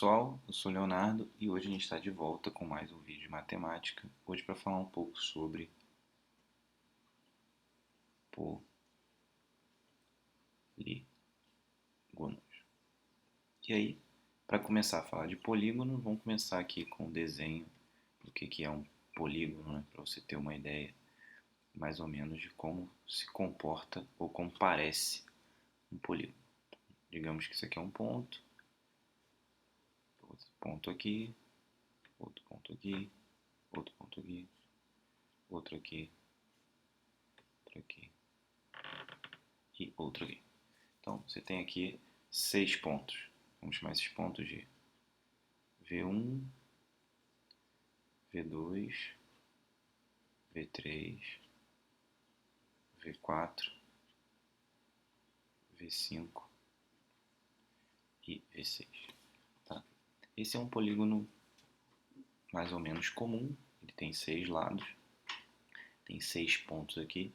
Pessoal, eu sou o Leonardo e hoje a gente está de volta com mais um vídeo de matemática. Hoje para falar um pouco sobre polígonos. E aí, para começar a falar de polígono, vamos começar aqui com o desenho do que é um polígono, né? Para você ter uma ideia mais ou menos de como se comporta ou como parece um polígono. Digamos que isso aqui é um ponto, outro ponto aqui, outro ponto aqui, outro ponto aqui, outro aqui, outro aqui e outro aqui. Então, você tem aqui 6 pontos. Vamos chamar esses pontos de V1, V2, V3, V4, V5 e V6. Tá? Esse é um polígono mais ou menos comum. Ele tem 6 lados, tem 6 pontos aqui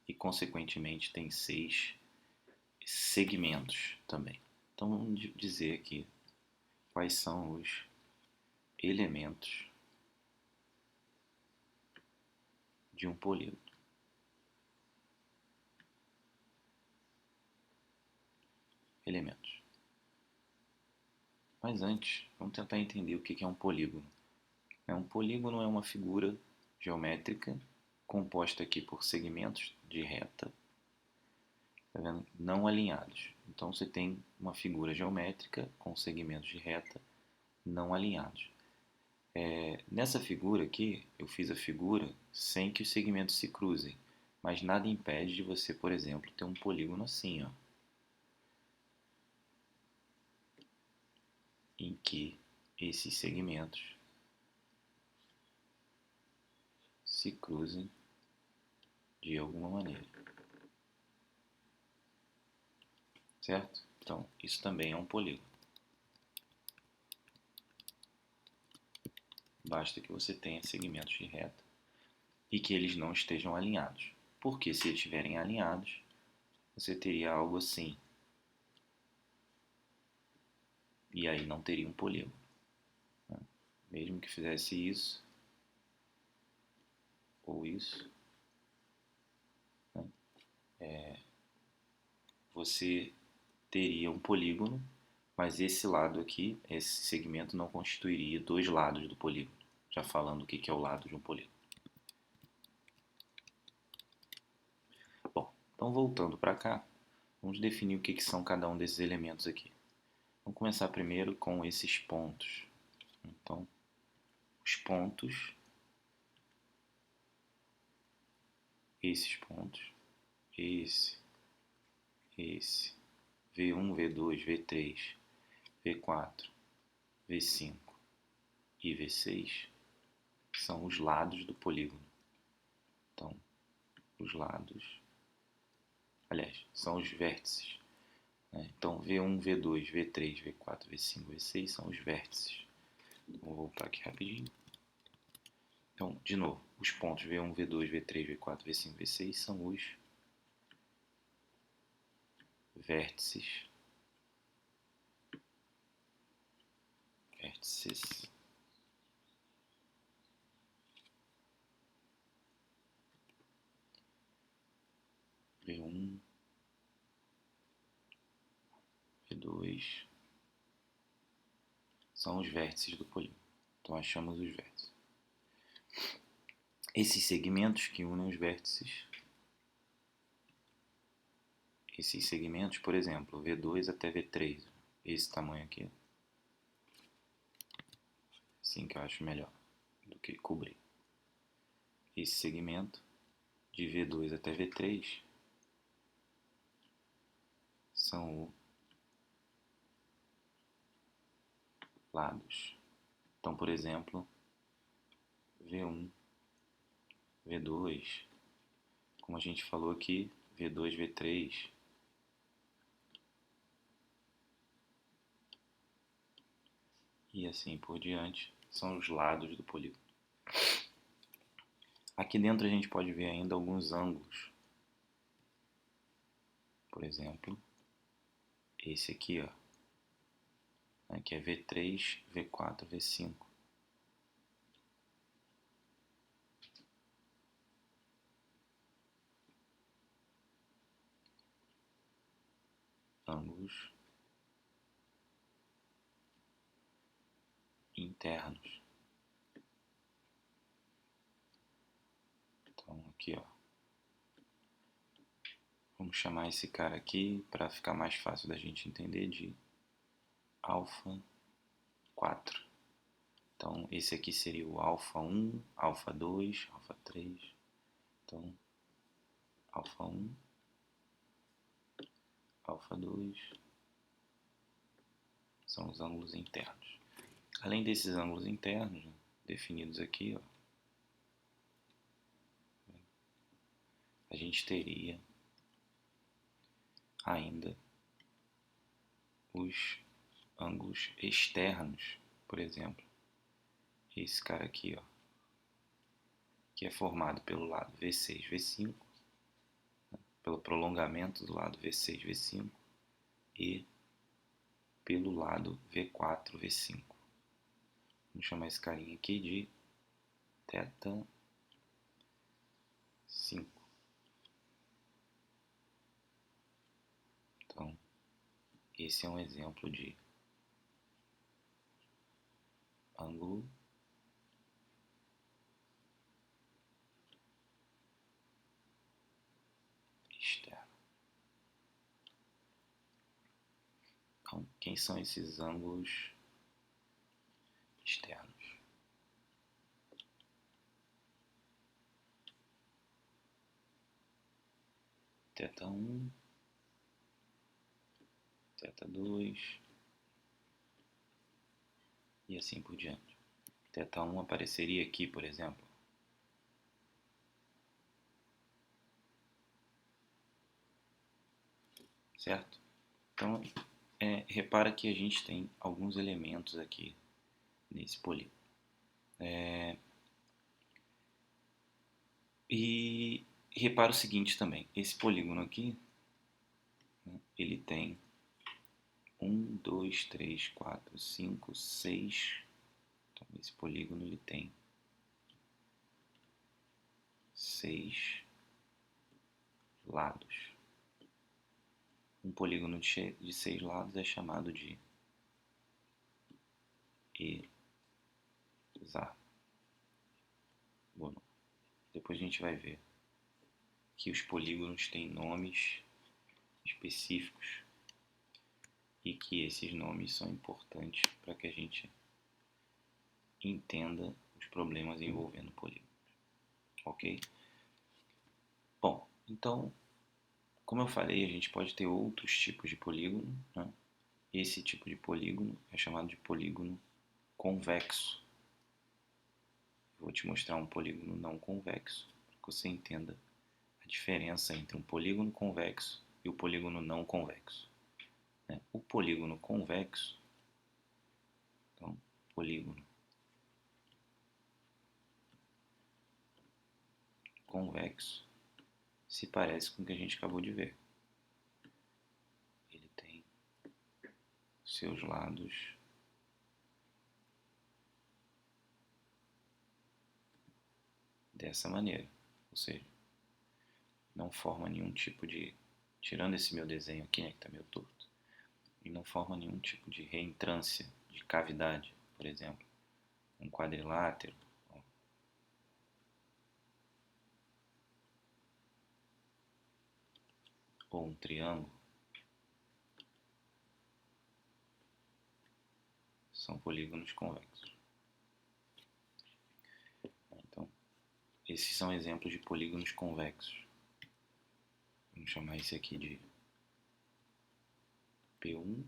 e, consequentemente, tem 6 segmentos também. Então, vamos dizer aqui quais são os elementos de um polígono. Elementos. Mas antes, vamos tentar entender o que é um polígono. Um polígono é uma figura geométrica composta aqui por segmentos de reta, tá vendo? Não alinhados. Então você tem uma figura geométrica com segmentos de reta não alinhados. Nessa figura aqui, eu fiz a figura sem que os segmentos se cruzem, mas nada impede de você, por exemplo, ter um polígono assim, ó, em que esses segmentos se cruzem de alguma maneira. Certo? Então, isso também é um polígono. Basta que você tenha segmentos de reta e que eles não estejam alinhados. Porque se eles estiverem alinhados, você teria algo assim. E aí não teria um polígono. Né? Mesmo que fizesse isso, ou isso, né? Você teria um polígono, mas esse lado aqui, esse segmento não constituiria dois lados do polígono. Já falando o que é o lado de um polígono. Bom, então voltando para cá, vamos definir o que são cada um desses elementos aqui. Vamos começar primeiro com esses pontos. Então, os pontos, esses pontos, esse, V1, V2, V3, V4, V5 e V6 são os lados do polígono. Então, os lados, aliás, são os vértices. Né? Então, V1, V2, V3, V4, V5, V6 são os vértices. Então, vou voltar aqui rapidinho. Então, de novo, os pontos V1, V2, V3, V4, V5, V6 são os vértices. V1, V2 são os vértices do polígono. Então achamos os vértices. Esses segmentos que unem os vértices, esses segmentos, por exemplo, V2 até V3, esse tamanho aqui, assim que eu acho melhor do que cobrir. Esse segmento de V2 até V3 são os lados. Então, por exemplo, V1, V2, como a gente falou aqui, V2, V3, e assim por diante, são os lados do polígono. Aqui dentro a gente pode ver ainda alguns ângulos. Por exemplo, esse aqui, ó, né, que é V3, V4, V5. Ângulos internos. Então aqui, ó, vamos chamar esse cara aqui para ficar mais fácil da gente entender de alfa 4. Então esse aqui seria o alfa 1, alfa 2, alfa 3. Então alfa 1, alfa 2 são os ângulos internos. Além desses ângulos internos, né, definidos aqui, ó, a gente teria ainda os ângulos externos, por exemplo, esse cara aqui, ó, que é formado pelo lado V6, V5, né, pelo prolongamento do lado V6, V5 e pelo lado V4, V5. Vamos chamar esse carinha aqui de θ 5. Então, esse é um exemplo de ângulo externo. Então, quem são esses ângulos externos? θ1, θ2 e assim por diante. θ1 apareceria aqui, por exemplo. Certo? Então, repara que a gente tem alguns elementos aqui nesse polígono. E repara o seguinte também, esse polígono aqui, né, ele tem 1, 2, 3, 4, 5, 6. Então, esse polígono ele tem 6 lados. Um polígono de 6 lados é chamado de hexágono. Depois a gente vai ver que os polígonos têm nomes específicos e que esses nomes são importantes para que a gente entenda os problemas envolvendo polígonos. Ok? Bom, então, como eu falei, a gente pode ter outros tipos de polígono, né? Esse tipo de polígono é chamado de polígono convexo. Vou te mostrar um polígono não convexo, para que você entenda a diferença entre um polígono convexo e o polígono não convexo. O polígono convexo, então, polígono convexo se parece com o que a gente acabou de ver. Ele tem seus lados dessa maneira, ou seja, não forma nenhum tipo de, tirando esse meu desenho aqui, né, que está meio torto, e não forma nenhum tipo de reentrância, de cavidade, por exemplo, um quadrilátero, ou um triângulo, são polígonos convexos. Então, esses são exemplos de polígonos convexos. Vamos chamar esse aqui de P1,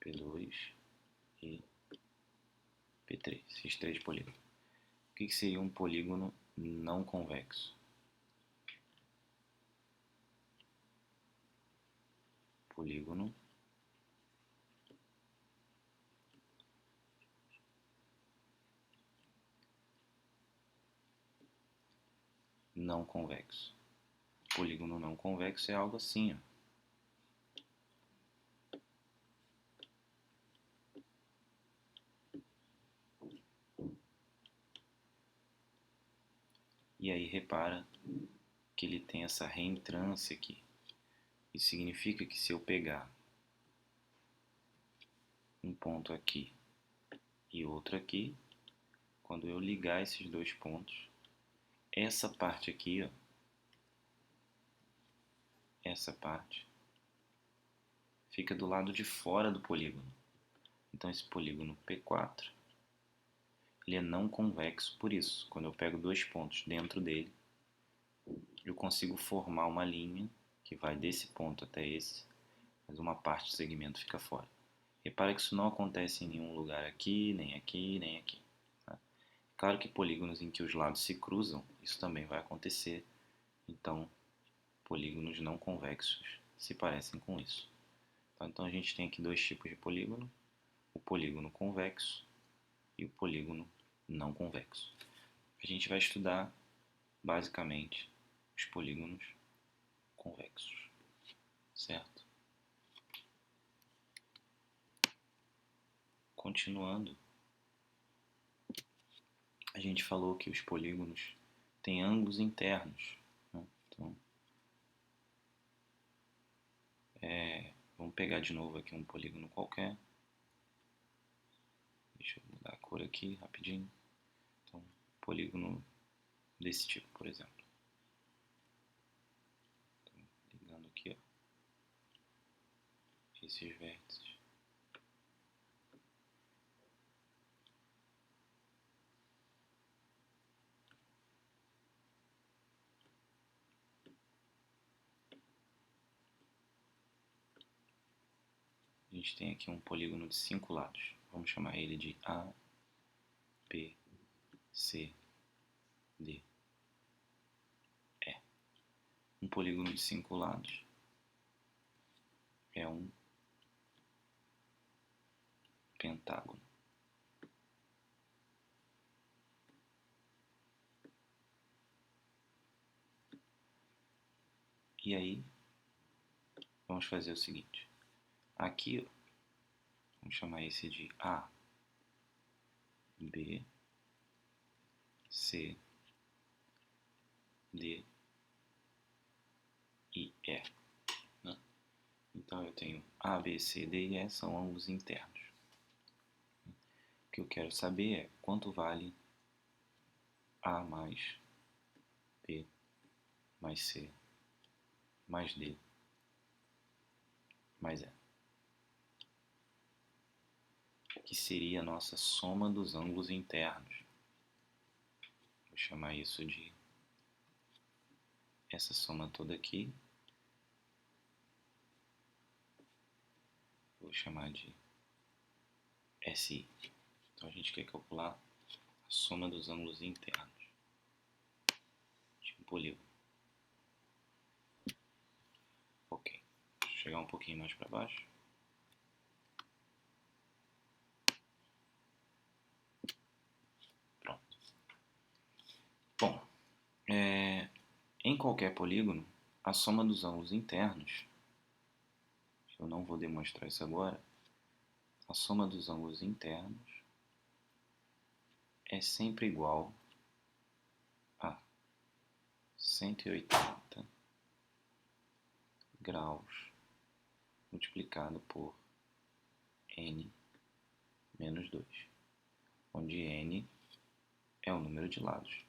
P2 e P3, esses três polígonos. O que seria um polígono não convexo? Polígono não convexo. Polígono não convexo é algo assim, ó. E aí repara que ele tem essa reentrância aqui. Isso significa que se eu pegar um ponto aqui e outro aqui, quando eu ligar esses dois pontos, essa parte aqui, ó, essa parte, fica do lado de fora do polígono. Então esse polígono P4, ele é não convexo por isso. Quando eu pego dois pontos dentro dele, eu consigo formar uma linha que vai desse ponto até esse, mas uma parte do segmento fica fora. Repara que isso não acontece em nenhum lugar aqui, nem aqui, nem aqui. Tá? Claro que polígonos em que os lados se cruzam, isso também vai acontecer. Então, polígonos não convexos se parecem com isso. Então a gente tem aqui dois tipos de polígono, o polígono convexo e o polígono não convexo. A gente vai estudar, basicamente, os polígonos convexos, certo? Continuando, a gente falou que os polígonos têm ângulos internos, né? Então, vamos pegar de novo aqui um polígono qualquer. Deixa eu mudar a cor aqui rapidinho. Então, polígono desse tipo, por exemplo. Então, ligando aqui, ó, esses vértices. A gente tem aqui um polígono de 5 lados. Vamos chamar ele de A, B, C, D, E. Um polígono de 5 lados é um pentágono. E aí, vamos fazer o seguinte. Aqui, ó, vamos chamar esse de A, B, C, D e E. Né? Então eu tenho A, B, C, D e E são ângulos internos. O que eu quero saber é quanto vale A mais B mais C mais D mais E, que seria a nossa soma dos ângulos internos. Vou chamar isso de essa soma toda aqui. Vou chamar de SI. Então a gente quer calcular a soma dos ângulos internos de um polígono. Ok. Deixa eu chegar um pouquinho mais para baixo. Pronto. Bom, em qualquer polígono, a soma dos ângulos internos, eu não vou demonstrar isso agora, a soma dos ângulos internos é sempre igual a 180 graus multiplicado por n menos 2, onde n é o número de lados.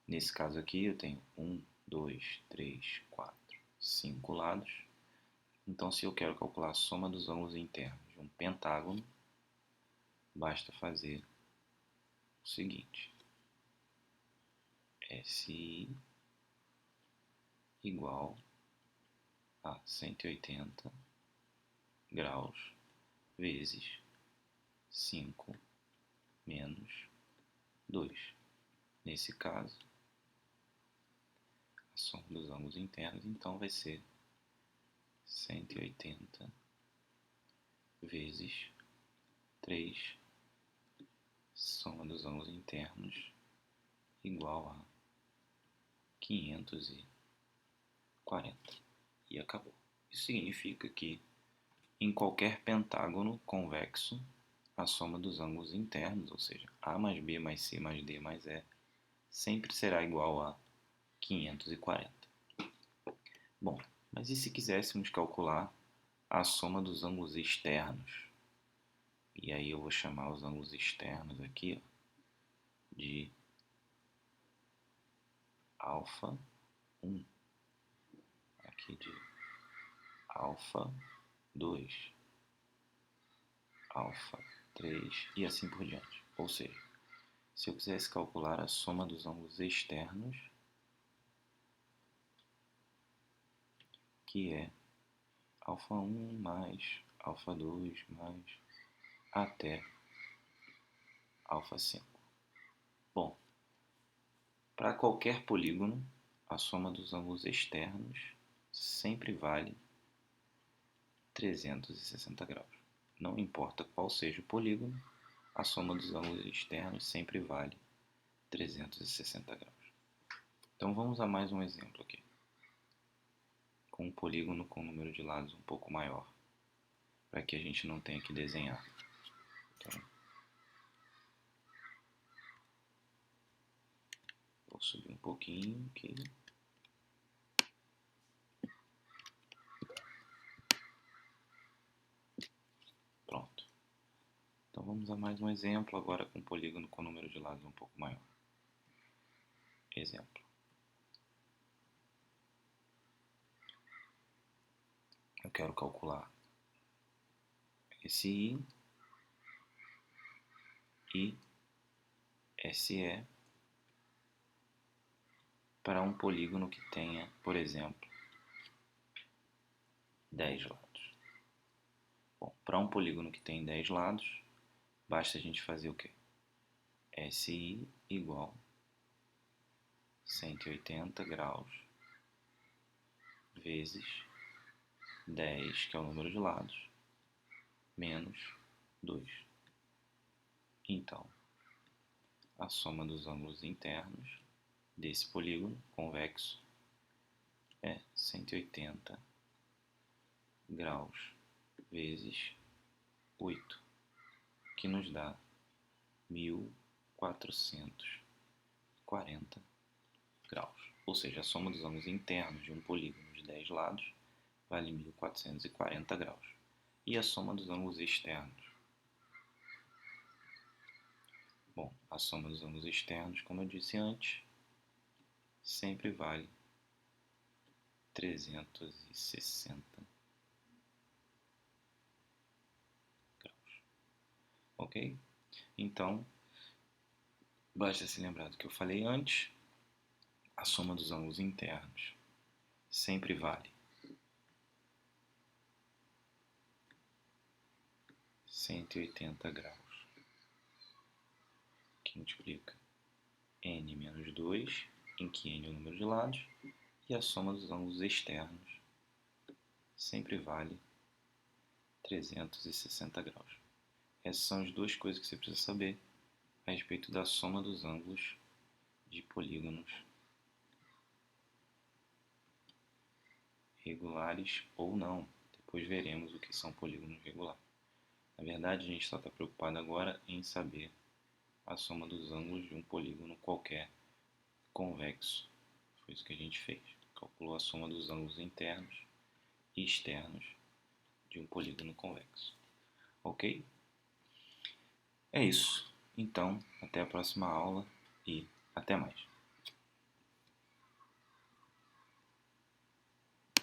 Nesse caso aqui eu tenho 1, 2, 3, 4, 5 lados. Então se eu quero calcular a soma dos ângulos internos de um pentágono, basta fazer o seguinte. SI igual a 180 graus vezes 5 menos 2. Nesse caso, a soma dos ângulos internos então vai ser 180 vezes 3, soma dos ângulos internos, igual a 540. E acabou. Isso significa que em qualquer pentágono convexo, a soma dos ângulos internos, ou seja, A mais B mais C mais D mais E, sempre será igual a 540. Bom, mas e se quiséssemos calcular a soma dos ângulos externos? E aí eu vou chamar os ângulos externos aqui, ó, de alfa 1, aqui de alfa 2, alfa 3 e assim por diante. Ou seja, se eu quisesse calcular a soma dos ângulos externos, que é alfa 1 mais alfa 2 mais até alfa 5. Bom, para qualquer polígono, a soma dos ângulos externos sempre vale 360 graus. Não importa qual seja o polígono, a soma dos ângulos externos sempre vale 360 graus. Então vamos a mais um exemplo aqui, com um polígono com um número de lados um pouco maior, para que a gente não tenha que desenhar. Então, vou subir um pouquinho aqui. Pronto. Então vamos a mais um exemplo, agora com um polígono com número de lados um pouco maior. Exemplo. Eu quero calcular esse I e SE para um polígono que tenha, por exemplo, 10 lados. Bom, para um polígono que tem 10 lados, basta a gente fazer o quê? SI igual 180 graus vezes 10, que é o número de lados, menos 2. Então, a soma dos ângulos internos desse polígono convexo é 180 graus vezes 8, que nos dá 1440 graus. Ou seja, a soma dos ângulos internos de um polígono de 10 lados vale 1440 graus. E a soma dos ângulos externos? Bom, a soma dos ângulos externos, como eu disse antes, sempre vale 360 graus. Ok? Então, basta se lembrar do que eu falei antes. A soma dos ângulos internos sempre vale 180 graus, que multiplica n menos 2, em que n é o número de lados, e a soma dos ângulos externos sempre vale 360 graus. Essas são as duas coisas que você precisa saber a respeito da soma dos ângulos de polígonos regulares ou não. Depois veremos o que são polígonos regulares. Na verdade, a gente só está preocupado agora em saber a soma dos ângulos de um polígono qualquer convexo. Foi isso que a gente fez. Calculou a soma dos ângulos internos e externos de um polígono convexo. Ok? É isso. Então, até a próxima aula e até mais.